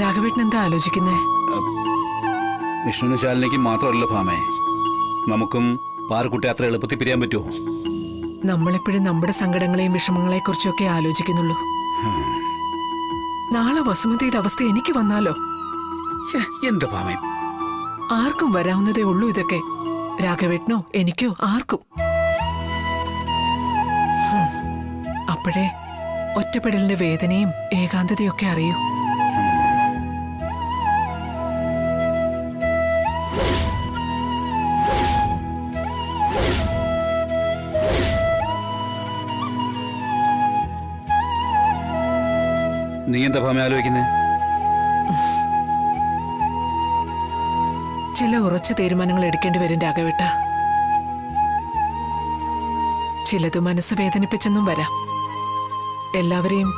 രാഘവേട്ടൻ എന്താ ആലോചിക്കുന്നേ? വിഷ്ണുവിന് ശാലിനിക്ക് മാത്രമല്ല ഭാമേ, നമുക്കും പാറക്കുട്ടി അത്ര എളുപ്പത്തിൽ പിരിയാൻ പറ്റുമോ? നമ്മളെപ്പോഴും നമ്മുടെ സങ്കടങ്ങളെയും വിഷമങ്ങളെ കുറിച്ചൊക്കെ ആലോചിക്കുന്നുള്ളൂ. നാളെ വസുമതിയുടെ അവസ്ഥ എനിക്ക് വന്നാലോ? എന്താ ഭാമേ? ആർക്കും വരാവുന്നതേ ഉള്ളൂ ഇതൊക്കെ. രാഘവേട്ടനോ എനിക്കോ ആർക്കും. അപ്പോഴേ ഒറ്റപ്പെടലിന്റെ വേദനയും ഏകാന്തതയൊക്കെ അറിയൂ. നീ എന്താ ഭാമ ആലോചിക്കുന്നേ? ചില ഉറച്ച തീരുമാനങ്ങൾ എടുക്കേണ്ടി വരും രാഘവേട്ട. ചിലത് മനസ്സ് വേദനിപ്പിച്ചെന്നും വരാം. എല്ലാവരെയും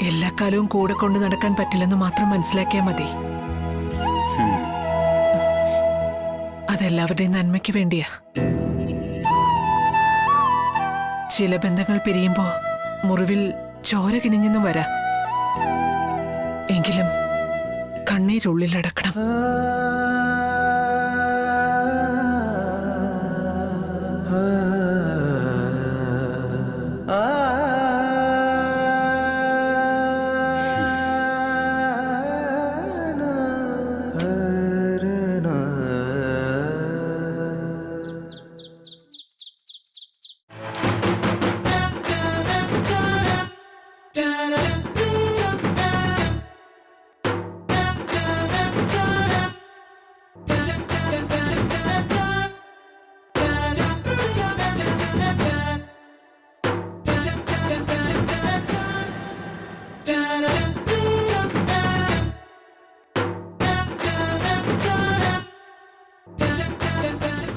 എല്ലാ കാലവും കൂടെ കൊണ്ട് നടക്കാൻ പറ്റില്ലെന്ന് മാത്രം മനസ്സിലാക്കിയാൽ മതി. അതെല്ലാവരുടെയും നന്മയ്ക്ക് വേണ്ടിയാ. ചില ബന്ധങ്ങൾ പിരിയുമ്പോ മുറിവിൽ ചോര കിനിഞ്ഞെന്നും വരാം. എങ്കിലും കണ്ണീരുള്ളിലടക്കണം.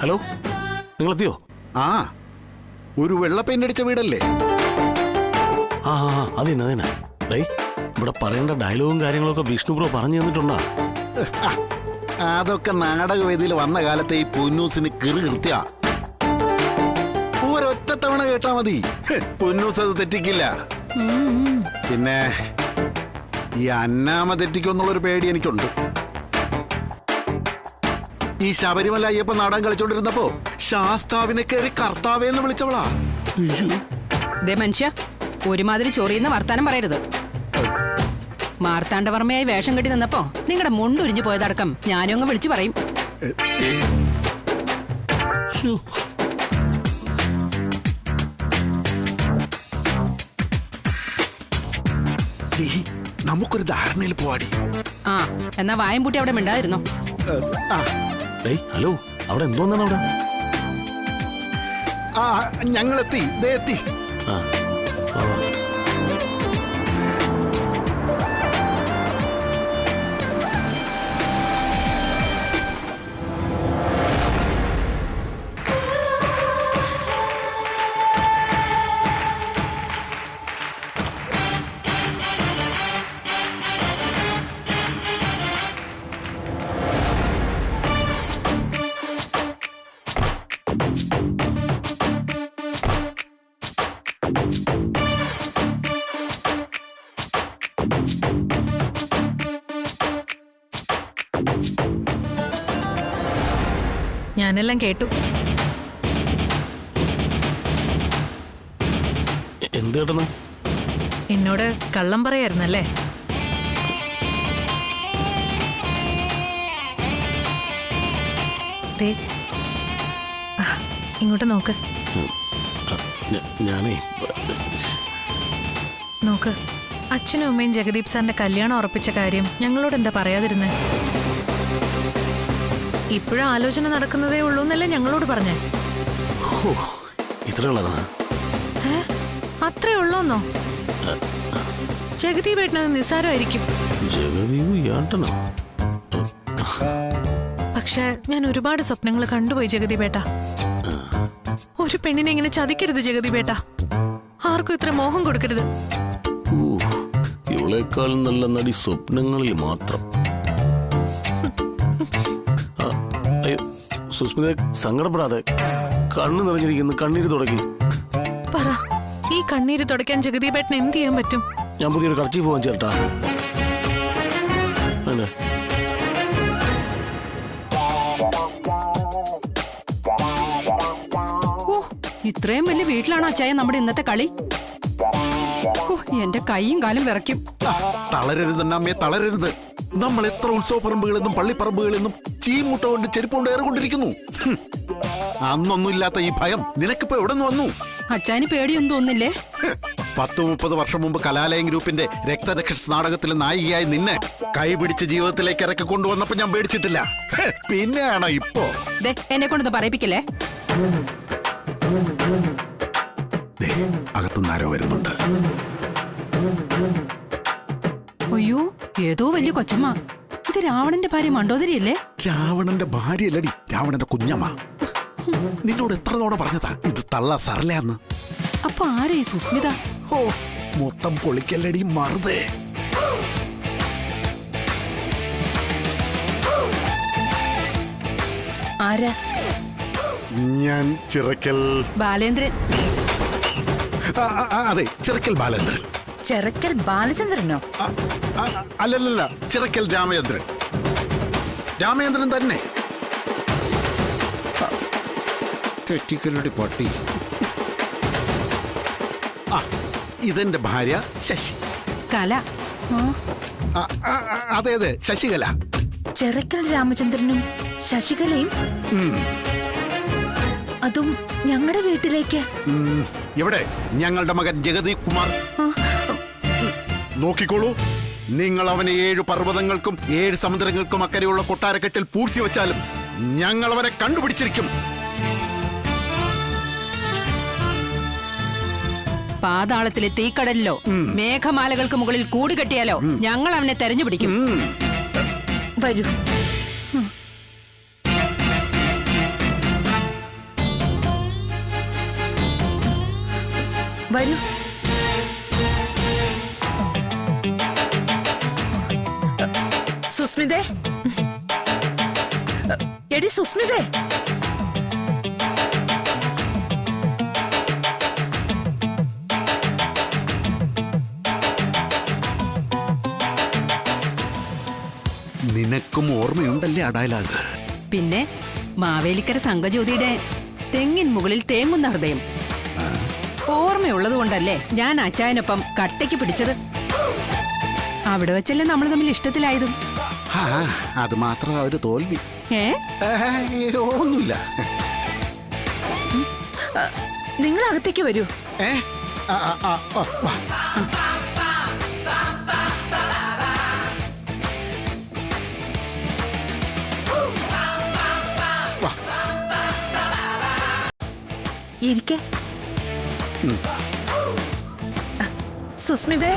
ഹലോ, നിങ്ങൾ എത്തിയോ? ആ, ഒരു വെള്ള പെയിന്റ് അടിച്ച വീടല്ലേ? ആ അതന്നെ അതന്നെ. ഇവിടെ പറയേണ്ട ഡയലോഗും കാര്യങ്ങളൊക്കെ വിഷ്ണു ബ്രോ പറഞ്ഞു തന്നിട്ടുണ്ടാ? അതൊക്കെ നാടകവേദിയിൽ വന്ന കാലത്തെ ഈ പുന്നൂസിന് കൃത്യ ഒരൊറ്റ തവണ കേട്ടാ മതി. പുന്നൂസ് അത് തെറ്റിക്കില്ല. പിന്നെ ഈ അന്നാമ തെറ്റിക്കൊന്നുള്ളൊരു പേടി എനിക്കുണ്ട്. ഈ ശബരിമല അയ്യപ്പ നാടകം കളിച്ചോണ്ടിരുന്നപ്പോ ശാസ്താവിനെ കയറി കർത്താവേന്ന് വിളിച്ചവളാ. മനുഷ്യ, ഒരുമാതിരി ചൊറിയുന്ന വർത്താനം പറയരുത്. മാർത്താണ്ഡവർമ്മയായി വേഷം കെട്ടി നിന്നപ്പോ നിങ്ങളുടെ മുണ്ടുരിഞ്ഞു പോയതടക്കം ഞാനും അങ്ങ് വിളിച്ചു പറയും. നമുക്കൊരു ധാരണയിൽ പോവാടി. ആ, എന്നാ വായം പൂട്ടി അവിടെ മിണ്ടാതിരുന്നോ. ഹലോ, അവിടെ എന്തോന്നാണ് അവിടെ? ആ, ഞങ്ങളെത്തി. എത്തി. ഞാനെല്ലാം കേട്ടു. എന്ത് കേട്ടെന്ന്? എന്നോട് കള്ളം പറയായിരുന്നല്ലേ? ഇങ്ങോട്ട് നോക്ക്. ഞാനേ നോക്ക്, അച്ഛനും അമ്മയും ജഗദീപ് സാറിന്റെ കല്യാണം ഉറപ്പിച്ച കാര്യം ഞങ്ങളോട് എന്താ പറയാതിരുന്നേ? ഇപ്പോഴും ആലോചന നടക്കുന്നതേ ഉള്ളൂ എന്നല്ലേ ഞങ്ങളോട് പറഞ്ഞേ? അത്രേ ഉള്ളൂന്നോ? ജഗദീപ് ഏട്ടനത് നിസ്സാരമായിരിക്കും. പക്ഷെ ഞാൻ ഒരുപാട് സ്വപ്നങ്ങൾ കണ്ടുപോയി ജഗദീപേട്ട. ഒരു പെണ്ണിനെ ഇങ്ങനെ ചതിക്കരുത് ജഗദീപേട്ട. ആർക്കും ഇത്ര മോഹം കൊടുക്കരുത്. ഇവളെക്കാൾ നല്ല നടി സ്വപ്നങ്ങളിൽ മാത്രം. സുസ്മിത, സങ്കടപ്പെടാതെ. കണ്ണു നിറഞ്ഞിരിക്കുന്നു, കണ്ണീര് തുടക്കി. പറ, ഈ കണ്ണീര് തുടയ്ക്കാൻ ജഗദീപേട്ടന് എന്ത് ചെയ്യാൻ പറ്റും? ഞാൻ പുതിയൊരു കർച്ചീഫ് പോകാൻ ചേട്ടാ. അതെ. ഓ ഇത്രയും വലിയ വീട്ടിലാണ് അച്ചായ നമ്മുടെ ഇന്നത്തെ കളി. ഓ എന്റെ കൈയും കാലും വിറയ്ക്കും. തളരരുത് അമ്മേ, തളരരുത്. നമ്മൾ എത്ര ഉത്സവ പറമ്പുകളിൽ നിന്നും പള്ളിപ്പറമ്പുകളിൽ നിന്നും ചീമുട്ട കൊണ്ട് ചെരുപ്പ് കൊണ്ട് ഏറിക്കൊണ്ടിരിക്കുന്നു. അന്നൊന്നുമില്ലാത്ത ഈ ഭയം നിനക്കിപ്പോ എവിടെ നിന്ന് വന്നു? അച്ചായന് പേടിയൊന്നും തോന്നില്ലേ? 10-30 വർഷം മുമ്പ് കലാലയം ഗ്രൂപ്പിന്റെ രക്തരക്ഷസ് നാടകത്തിലെ നായികയായി നിന്നെ കൈപിടിച്ച് ജീവിതത്തിലേക്ക് ഇറക്കി കൊണ്ടുവന്നപ്പോ ഞാൻ പേടിച്ചിട്ടില്ല. പിന്നെയാണോ ഇപ്പോ? എന്നെ കൊണ്ടൊന്ന് പറയിപ്പിക്കല്ലേ? അകത്തുനിന്ന് ആരോ വരുന്നുണ്ട്. അയ്യോ ഏതോ വലിയ കൊച്ചമ്മ. ഇത് രാവണന്റെ ഭാര്യ മണ്ടോദരിയല്ലേ? രാവണന്റെ ഭാര്യയല്ലടി, രാവണന്റെ കുഞ്ഞമ്മ. നിന്നോട് എത്ര തവണ പറഞ്ഞതാ ഇത് തള്ള സർലയാന്ന്. അപ്പൊ ആരാ ഈ സുസ്മിത? ഓ മൊത്തം പൊളിക്കല്ലടി മറുതേ. ആരാ? ഞാൻ ചിറക്കൽ ബാലേന്ദ്രൻ. അതെ, ചിറക്കൽ ബാലേന്ദ്രൻ. ചെറക്കൽ ബാലചന്ദ്രനോ? അല്ലല്ല, ചിറക്കൽ രാമചന്ദ്രൻ. രാമചന്ദ്രൻ തന്നെ. തെറ്റിക്കലടി പട്ടി. ഇതെന്റെ ഭാര്യ ശശി. കല. അതെ അതെ, ശശികല. ചെറക്കൽ രാമചന്ദ്രനും ശശികലയും അതും ഞങ്ങളുടെ വീട്ടിലേക്ക്. എവിടെ? ഞങ്ങളുടെ മകൻ ജഗതി കുമാർ. നോക്കിക്കോളൂ, നിങ്ങൾ അവനെ 7 പർവ്വതങ്ങൾക്കും 7 സമുദ്രങ്ങൾക്കും അക്കരെയുള്ള കൊട്ടാരക്കെട്ടിൽ പൂഴ്ത്തിവെച്ചാലും ഞങ്ങൾ അവനെ കണ്ടുപിടിച്ചിരിക്കും. പാതാളത്തിലെ തീക്കടലിലോ മേഘമാലകൾക്ക് മുകളിൽ കൂട് കെട്ടിയാലോ ഞങ്ങൾ അവനെ തെരഞ്ഞു പിടിക്കും. വരൂ. വരൂ. സുസ്മിതേ, എടി സുസ്മിതേ. നിനക്കും ഓർമ്മയുണ്ടല്ലേ ആ ഡയലോഗ്? പിന്നെ മാവേലിക്കര സംഘജ്യോതിയുടെ തെങ്ങിൻ മുകളിൽ തേങ്ങുന്ന ഹൃദയം ഓർമ്മയുള്ളത് കൊണ്ടല്ലേ ഞാൻ അച്ചായനൊപ്പം കട്ടയ്ക്ക് പിടിച്ചത്. അവിടെ വെച്ചല്ലേ നമ്മൾ തമ്മിൽ ഇഷ്ടത്തിലായതും. അത് മാത്രം ഒരു തോൽവി. ഒന്നുമില്ല. നിങ്ങൾ അകത്തേക്ക് വരൂ. ഇരിക്കെ. സുസ്മിതേ.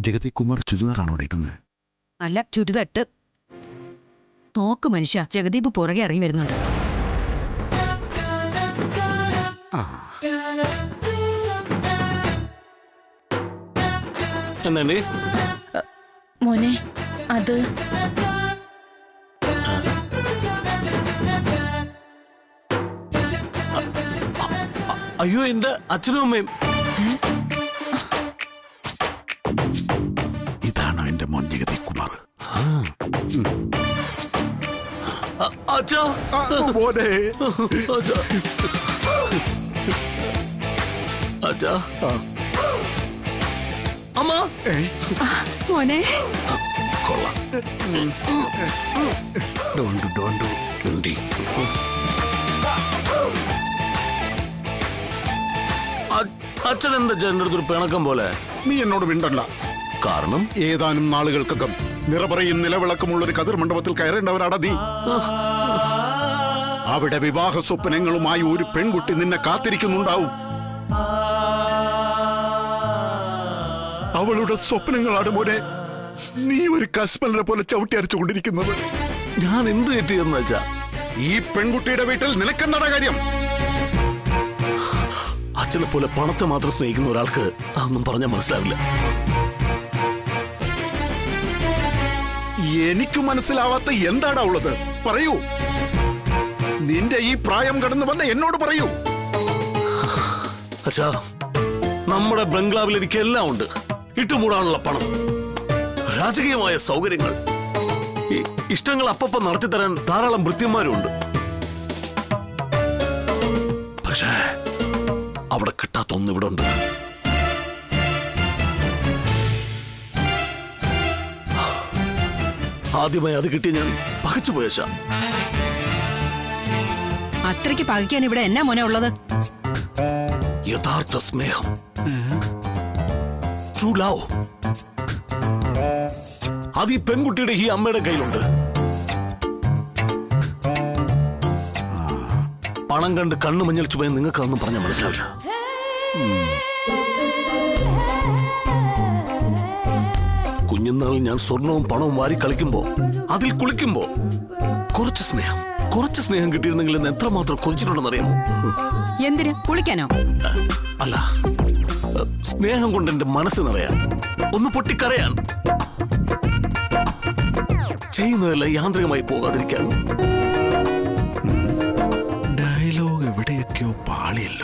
ജഗതി കുമാർ ചുരിദാറാണോ ഇടുന്നത്? അല്ല, ചുരിതട്ട്. നോക്ക് മനുഷ്യ, ജഗദീപ് പുറകെ ഇറങ്ങി വരുന്നുണ്ട്. എന്നെ മോനെ, അത് അയ്യോ, എന്റെ അച്ഛനും അമ്മയും. ഇതാണോ എന്റെ മോൻ ജഗതി കുമാർ? അച്ഛാ, മോനെ. അച്ഛാ, അമ്മ. മോനെ, കൊള്ളാം. ഡോണ്ടു. അച്ഛൻ എന്താ എന്റെ അടുത്തൊരു പിണക്കം പോലെ? നീ എന്നോട് മിണ്ടല്ല. കാരണം ഏതാനും നാളുകൾക്കകം നിറപറയും നിലവിളക്കമുള്ളൊരു കതിർ മണ്ഡപത്തിൽ കയറേണ്ടവരാടാ നീ. അവിടെ വിവാഹ സ്വപ്നങ്ങളുമായി ഒരു പെൺകുട്ടി നിന്നെ കാത്തിരിക്കുന്നുണ്ടാവും. അവളുടെ സ്വപ്നങ്ങളാണ് മോനെ നീ ഒരു കസ്മലിനെ പോലെ ചവിട്ടി അരച്ചുകൊണ്ടിരിക്കുന്നത്. ഞാൻ എന്ത് തെറ്റിയെന്ന് വെച്ചാ? ഈ പെൺകുട്ടിയുടെ വീട്ടിൽ നിനക്കെന്താണ് കാര്യം? അച്ഛനെ പോലെ പണത്തെ മാത്രം സ്നേഹിക്കുന്ന ഒരാൾക്ക് അതൊന്നും പറഞ്ഞാൽ മനസ്സിലാവില്ല. എനിക്ക് മനസ്സിലാവാത്ത എന്താടാ ഉള്ളത്? പറയൂ. നിന്റെ ഈ പ്രായം കടന്നു വന്ന് എന്നോട് പറയൂ. അച്ഛാ, നമ്മുടെ ബംഗ്ലാവിൽ എനിക്കെല്ലാം ഉണ്ട്. ഇട്ടുമൂടാനുള്ള പണം, രാജകീയമായ സൗകര്യങ്ങൾ, ഇഷ്ടങ്ങൾ അപ്പപ്പം നടത്തിത്തരാൻ ധാരാളം ഭൃത്യന്മാരുണ്ട്. പക്ഷേ അവിടെ കിട്ടാത്തൊന്നും ഇവിടെ ഉണ്ട്. ആദ്യമായി അത് കിട്ടി ഞാൻ പകച്ചു പോയച്ച. അത്രയ്ക്ക് പകയ്ക്കാൻ ഇവിടെ എന്നാ മോനെ ഉള്ളത്? യഥാർത്ഥ സ്നേഹം, ട്രൂ ലവ്, അത് ഈ പെൺകുട്ടിയുടെ ഈ അമ്മയുടെ കയ്യിലുണ്ട്. പണം കണ്ട് കണ്ണു മഞ്ഞൾ ചുമയെ നിങ്ങൾക്ക് അതൊന്നും പറഞ്ഞാൽ മനസ്സിലാവില്ല. കുഞ്ഞുനാളിൽ ഞാൻ സ്വർണവും പണവും വാരി കളിക്കുമ്പോ, അതിൽ കുളിക്കുമ്പോ കുറച്ച് സ്നേഹം കിട്ടിയിരുന്നെങ്കിൽ എന്ന് എത്രമാത്രം കൊതിച്ചിട്ടുണ്ടെന്നറിയാമോ? എന്തിന്? കുളിക്കാനോ? അല്ല, സ്നേഹം കൊണ്ട് എന്റെ മനസ്സ് നിറയാൻ, ഒന്ന് പൊട്ടിക്കരയാൻ, ചെയ്യുന്നതെല്ലാം യാന്ത്രികമായി പോകാതിരിക്കാൻ. ഡയലോഗ് എവിടെയൊക്കെയോ പാളിയല്ലോ.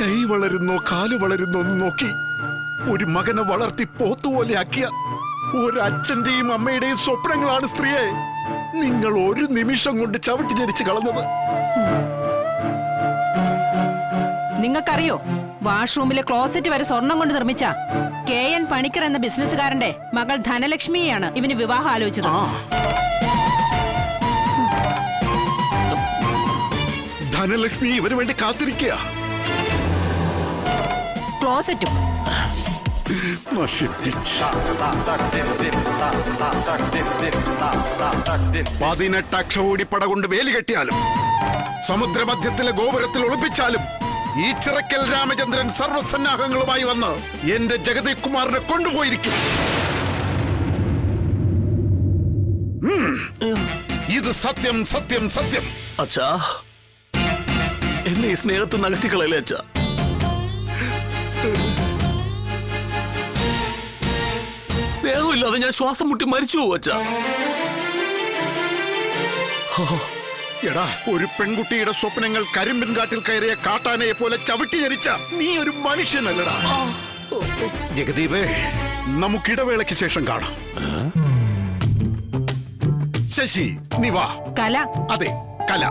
കൈ വളരുന്നോ കാല് വളരുന്നോ എന്ന് നോക്കി ഒരു മകനെ വളർത്തി പോത്തുപോലെ ആക്കിയ ഒരച്ഛന്റെയും അമ്മയുടെയും സ്വപ്നങ്ങളാണ് സ്ത്രീയെ നിങ്ങൾ ഒരു നിമിഷം കൊണ്ട് ചവിട്ടി ജനിച്ച് കളഞ്ഞത്. നിങ്ങൾക്കറിയോ, വാഷ്റൂമിലെ ക്ലോസറ്റ് വരെ സ്വർണം കൊണ്ട് നിർമ്മിച്ച KN പണിക്കർ എന്ന ബിസിനസ്സുകാരന്റെ മകൾ ധനലക്ഷ്മിയെയാണ് ഇവന് വിവാഹം ആലോചിച്ചത്. ധനലക്ഷ്മി ഇവന് വേണ്ടി കാത്തിരിക്കുക. ക്ലോസറ്റും 18 അക്ഷോടിപ്പട കൊണ്ട് വേലി കെട്ടിയാലും സമുദ്രമധ്യത്തിലെ ഗോപുരത്തിൽ ഒളിപ്പിച്ചാലും ഈ ചിറക്കൽ രാമചന്ദ്രൻ സർവസന്നാഹങ്ങളുമായി വന്ന് എന്റെ ജഗതി കുമാറിനെ കൊണ്ടുപോയിരിക്കും. ഇത് സത്യം സത്യം സത്യം. അച്ഛാ, എന്നെ ഈ സ്നേഹത്തിന് അകറ്റിക്കളയല്ലേ അച്ഛാ. സ്നേഹമില്ലാതെ ഞാൻ ശ്വാസം മുട്ടി മരിച്ചു പോകും അച്ഛാ. എടാ, ഒരു പെൺകുട്ടിയുടെ സ്വപ്നങ്ങൾ കരിമ്പിൻ കാട്ടിൽ കയറിയ കാട്ടാനയെ പോലെ ചവിട്ടി ജനിച്ച നീ ഒരു മനുഷ്യനല്ലടാ. ജഗദീപേ, നമുക്കിടവേളയ്ക്ക് ശേഷം കാണാം. ശശി, നീ വാ. കല. അതെ, കല.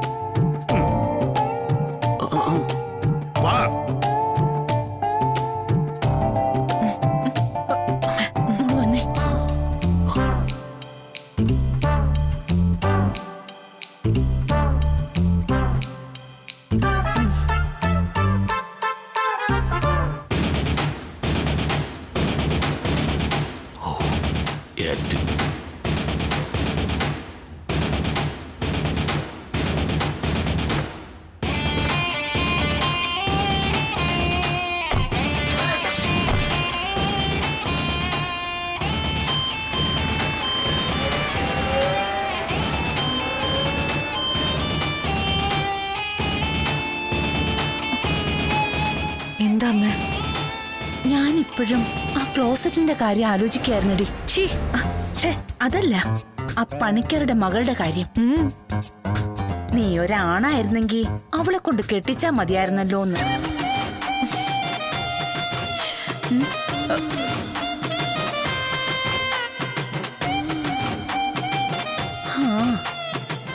വാ. എന്താ അമ്മ? ഞാനിപ്പോഴും ആ ക്ലോസറ്റിന്റെ കാര്യം ആലോചിക്കായിരുന്നടി. അതല്ല, ആ പണിക്കരുടെ മകളുടെ കാര്യം. നീ ഒരാണായിരുന്നെങ്കി അവളെ കൊണ്ട് കെട്ടിച്ചാ മതിയായിരുന്നല്ലോന്ന്.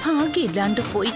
ഭാഗ്യമില്ലാണ്ട് പോയി.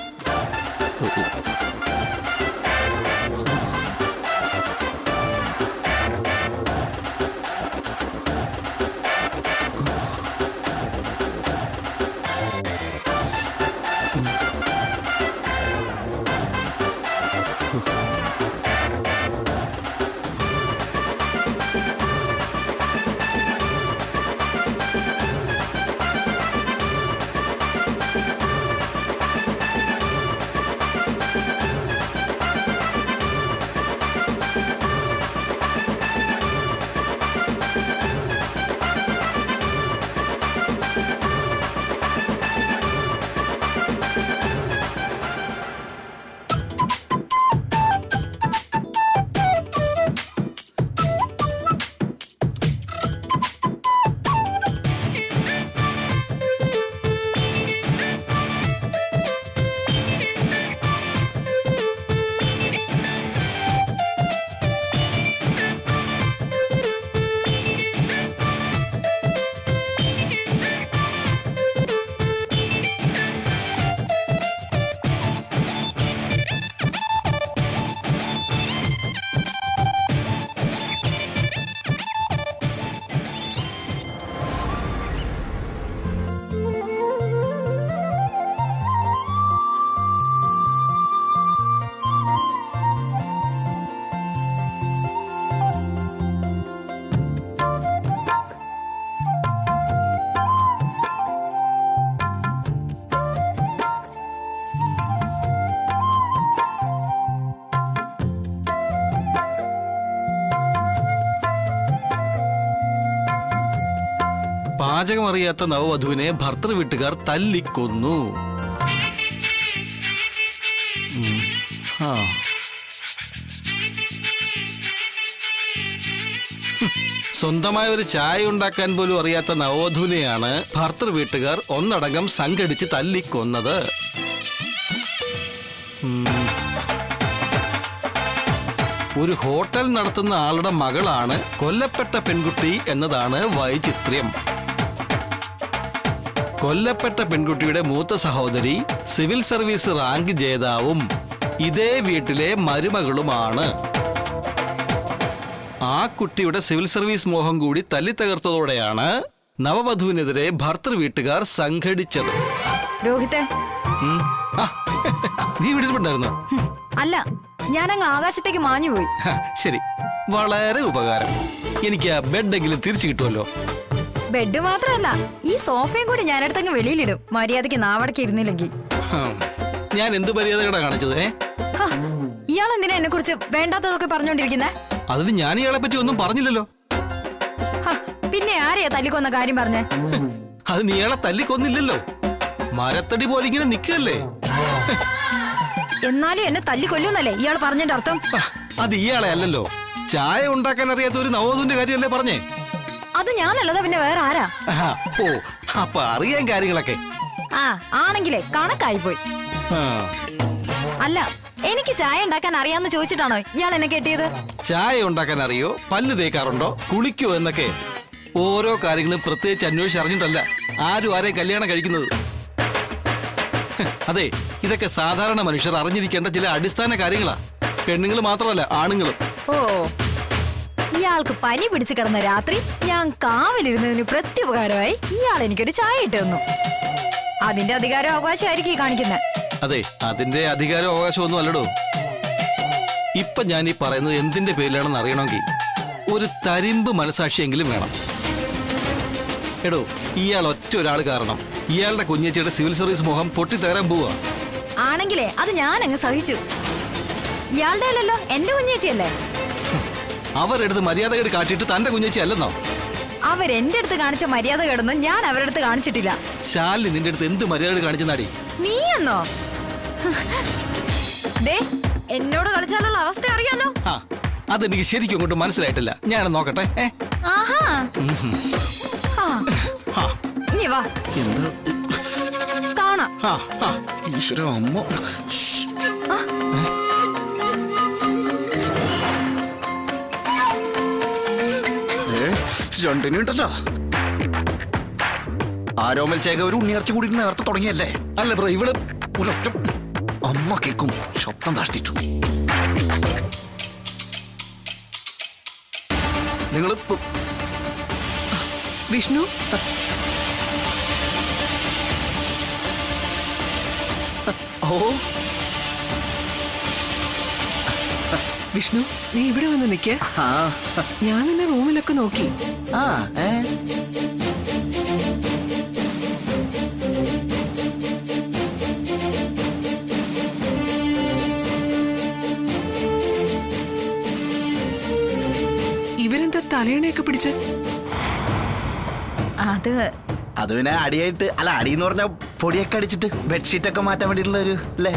പാചകം അറിയാത്ത നവവധുവിനെ ഭർത്തൃ വീട്ടുകാർ തല്ലിക്കൊന്നു. സ്വന്തമായ ഒരു ചായ ഉണ്ടാക്കാൻ പോലും അറിയാത്ത നവവധുവിനെയാണ് ഭർത്തൃ വീട്ടുകാർ ഒന്നടങ്കം സംഘടിച്ച് തല്ലിക്കൊന്നത്. ഒരു ഹോട്ടൽ നടത്തുന്ന ആളുടെ മകളാണ് കൊല്ലപ്പെട്ട പെൺകുട്ടി എന്നതാണ് വൈചിത്ര്യം. കൊല്ലപ്പെട്ട പെൺകുട്ടിയുടെ മൂത്ത സഹോദരി സിവിൽ സർവീസ് റാങ്ക് ജേതാവും ഇതേ വീട്ടിലെ മരുമകളുമാണ്. ആ കുട്ടിയുടെ സിവിൽ സർവീസ് മോഹം കൂടി തല്ലിത്തകർത്തതോടെയാണ് നവവധുവിനെതിരെ ഭർത്തൃ വീട്ടുകാർ സംഘടിച്ചത്. രോഹിത്തെ, നീ വിളിച്ചിട്ടുണ്ടായിരുന്നോ? അല്ല, ഞാനങ്ങ് ആകാശത്തേക്ക് മാഞ്ഞുപോയി. ശരി, വളരെ ഉപകാരം. എനിക്ക് ആ ബെഡെങ്കിലും തിരിച്ചു കിട്ടുമല്ലോ. ബെഡ് മാത്രമല്ല, ഈ സോഫയും കൂടി ഞാനടുത്തങ്ങ് വെളിയിലിടും, മര്യാദയ്ക്ക് നാവടക്കി ഇരുന്നില്ലെങ്കിൽ. ഞാൻ എന്ത് മര്യാദകടാ കാണിച്ചത്? ഇയാൾ എന്തിനാ എന്നെ കുറിച്ച് വേണ്ടാത്തതൊക്കെ പറഞ്ഞോണ്ടിരിക്കുന്നേ? അതിന് ഞാൻ ഇയാളെ പറ്റി ഒന്നും പറഞ്ഞില്ലല്ലോ. പിന്നെ ആരെയാ തല്ലിക്കൊന്ന കാര്യം പറഞ്ഞേ? അത് നീ ഇയാളെ തല്ലിക്കൊന്നില്ലല്ലോ, മരത്തടി പോലെ ഇങ്ങനെ നിൽക്കല്ലേ. എന്നാലും എന്നെ തല്ലിക്കൊല്ലുന്നല്ലേ ഇയാൾ പറഞ്ഞതിന്റെ അർത്ഥം? അത് ഇയാളെ അല്ലല്ലോ, ചായ ഉണ്ടാക്കാൻ അറിയാത്ത ഒരു നവോദന്റെ കാര്യമല്ലേ പറഞ്ഞേ? അത് ഞാനല്ലതാ പിന്നെ വേറെ ആരാ? ഓ, അപ്പൊ അറിയാൻ കാര്യങ്ങളൊക്കെ. ആണെങ്കിലേ കണക്കായി പോയി. അല്ല, എനിക്ക് ചായ ഉണ്ടാക്കാൻ അറിയാന്ന് ചോദിച്ചിട്ടാണോ ഇയാൾ എന്നെ കെട്ടിയത്? ചായ ഉണ്ടാക്കാൻ അറിയോ, പല്ല് തേക്കാറുണ്ടോ, കുളിക്കോ എന്നൊക്കെ ഓരോ കാര്യങ്ങളും പ്രത്യേകിച്ച് അന്വേഷിച്ചറിഞ്ഞിട്ടല്ല ആരും ആരെയും കല്യാണം കഴിക്കുന്നത്. അതെ, ഇതൊക്കെ സാധാരണ മനുഷ്യർ അറിഞ്ഞിരിക്കേണ്ട ചില അടിസ്ഥാന കാര്യങ്ങളാ. പെണ്ണുങ്ങൾ മാത്രമല്ല, ആണുങ്ങളും. ഓ, ഇയാൾക്ക് പനി പിടിച്ചു കിടന്ന രാത്രി ഞാൻ കാവലിരുന്നതിന് പ്രത്യുപകാരമായി ഇയാൾ എനിക്കൊരു ചായ ഇട്ട് തന്നു. അതിന്റെ അധികാരം അവകാശമായിരിക്കും ഈ കാണിക്കുന്നത്. അതെ, അതിന്റെ അധികാരം അവകാശമൊന്നും അല്ലടോ. ഇപ്പൊ ഞാൻ ഈ പറയുന്നത് എന്തിന്റെ പേരിലാണെന്ന് അറിയണമെങ്കിൽ ഒരു തരിമ്പ് മനസാക്ഷിയെങ്കിലും വേണം. എടോ, ഇയാൾ ഒറ്റ ഒരാൾ കാരണം ഇയാളുടെ കുഞ്ഞേച്ചിയുടെ സിവിൽ സർവീസ് മോഹം പൊട്ടിത്തകരാൻ പോവാ. ആണെങ്കിലേ അത് ഞാൻ അങ്ങ് സഹിച്ചു. ഇയാളുടെ അല്ലല്ലോ, എന്റെ കുഞ്ഞേച്ചിയല്ലേ. അവരെടുത്ത് മര്യാദകേട് കാട്ടിയിട്ട് തന്റെ കുഞ്ഞേച്ചി അല്ലെന്നോ? അവരെന്റെ അടുത്ത് കാണിച്ച മര്യാദ കേടൊന്നും ഞാൻ അവരുടെ അടുത്ത് കാണിച്ചിട്ടില്ല. ശാലിനി നിന്റെ അടുത്ത് എന്ത് മര്യാദ കാണിച്ചെന്നാടി? നീ എന്നോ? ദേ, എന്നോട് കളിച്ചാലുള്ള അവസ്ഥ അറിയാലോ. അതെനിക്ക് ശരിക്കും അങ്ങോട്ട് മനസ്സിലായിട്ടില്ല. ഞാൻ നോക്കട്ടെ. ആഹാ, ഇനി വാ, കാണാം. ഈശ്വര അമ്മ, രണ്ടിനുണ്ടല്ലോ. ആരോമൽ ചേക ഒരു ഉണ്ണിയർച്ച കൂടി നേരത്തെ തുടങ്ങിയല്ലേ? അല്ല ബ്രോ, ഇവിടെ ഒരൊറ്റ അമ്മ കേക്കും ശബ്ദം താഴ്ത്തിട്ടു. നിങ്ങൾ വിഷ്ണു, ഓ വിഷ്ണു, നീ ഇവിടെ വന്ന് നിൽക്കേ. ഞാൻ നിന്നെ റൂമിലൊക്കെ നോക്കി. ഇവരെന്താ തലയണയൊക്കെ പിടിച്ച്? അത് പിന്നെ അടിയായിട്ട്, അല്ല അടിയെന്ന് പറഞ്ഞ പൊടിയൊക്കെ അടിച്ചിട്ട് ബെഡ്ഷീറ്റ് ഒക്കെ മാറ്റാൻ വേണ്ടിയിട്ടുള്ള ഒരു അല്ലേ?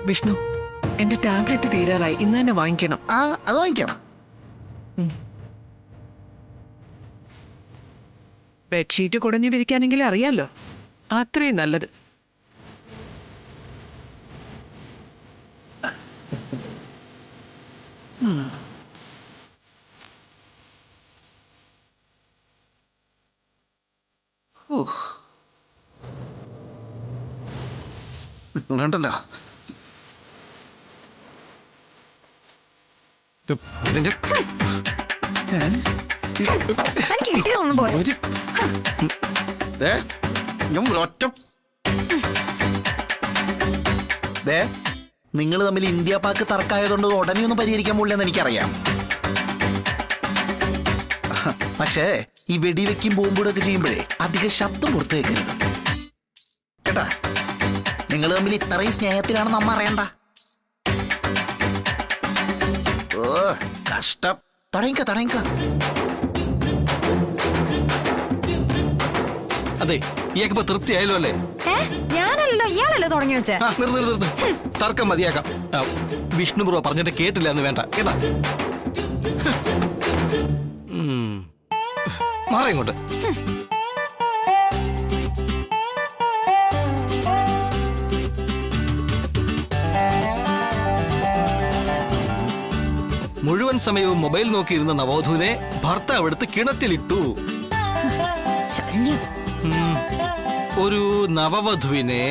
വിഷ്ണു, എന്റെ ടാബ്ലറ്റ് തീരാറായി, ഇന്ന് തന്നെ വാങ്ങിക്കണം. അത് വാങ്ങിക്കാം. ബെഡ്ഷീറ്റ് കുടഞ്ഞു വിരിക്കാനെങ്കിലും അറിയാലോ, അത്രയും നല്ലത്. ഉണ്ടല്ലോ, നിങ്ങൾ തമ്മിൽ ഇന്ത്യ പാക്ക് തർക്കമായതുകൊണ്ട് ഉടനെ ഒന്നും പരിഹരിക്കാൻ പോലെന്ന് എനിക്കറിയാം. പക്ഷേ ഈ വെടിവെക്കും ബോംബുടൊക്കെ ചെയ്യുമ്പോഴേ അധികം ശബ്ദം പുറത്തു വെക്കരുത് കേട്ടാ. നിങ്ങൾ തമ്മിൽ ഇത്രയും സ്നേഹത്തിലാണെന്ന് അമ്മ അറിയണ്ട. ഓ കഷ്ടം, തടയുക. അതെ, ഇയാൾക്കിപ്പോ തൃപ്തിയായല്ലോ അല്ലേ? ഞാനല്ലോ ഇയാളല്ലോ തുടങ്ങി വെച്ചേ. ആ, നിർത്ത്. തർക്കം മതിയാക്കാം. വിഷ്ണു ബ്രോ പറഞ്ഞിട്ട് കേട്ടില്ല എന്ന് വേണ്ട കേട്ടാ. മാറി ഇങ്ങോട്ട്. മുഴുവൻ സമയവും മൊബൈൽ നോക്കിയിരുന്ന നവോധുവിനെ ഭർത്താവ് എടുത്ത് കിണറ്റിലിട്ടു. ശല്യം. ഒരു നവവധുവിനെ